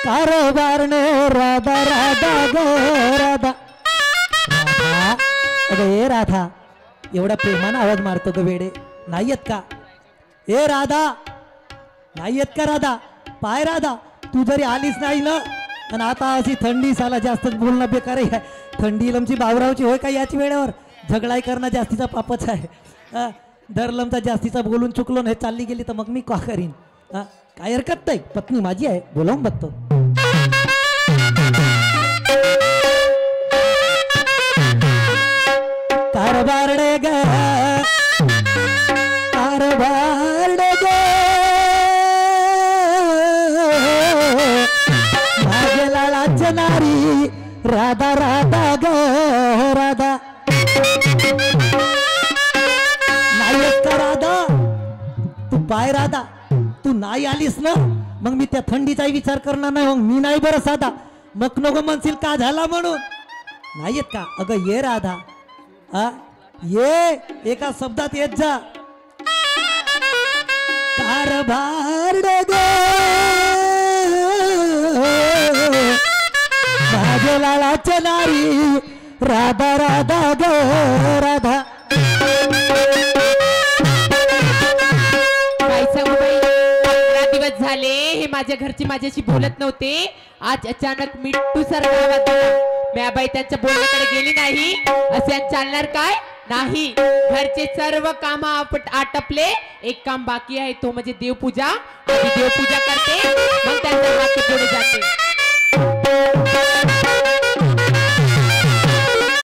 कारभारने राधा राधा ग राधा राधा अगं ए राधा एवढा प्रेमानं आवाज मारतो ग वेडे नाही येत का ए राधा नाही येत का राधा पाय राधा तू जरी आलीच नाही ना आणि आता अशी थंडी साला जास्तच बोलणं बेकार आहे थंडी लमची बावरावची होय का याच वेळेवर झगडाई करणं जास्तीचा पापच आहे धरलमचा जास्तीचा बोलून चुकलो नाही चालली गेली तर मग मी का करीन काय हरकत नाही पत्नी माझी आहे बोलावून बघतो कारभारडे ग कारभारडे ग माझ्या लालाच्या नारी राधा राधा ग राधा नाही का राधा तू पाय राधा तू नाही आलीस ना मग मी त्या थंडीचाही विचार करणार नाही मग मी नाही बरं साधा मग नको म्हणशील का झाला म्हणून नाही येत का अगं ये राधा ये एका शब्दात येत जा कारभार ग माझ्या लालाच्या नारी राधा राधा ग राधा झाले हे माझ्या घरची माझ्याशी बोलत नव्हते आज अचानक मिट्टू सर गावात म्याबाई त्यांच्या बोलण्याकडे गेली नाही असे चालणार काय नाही घरचे सर्व काम आटपले एक काम बाकी आहे तो म्हणजे देवपूजा आधी देवपूजा करते मग त्यांच्या हाती पुढे जाते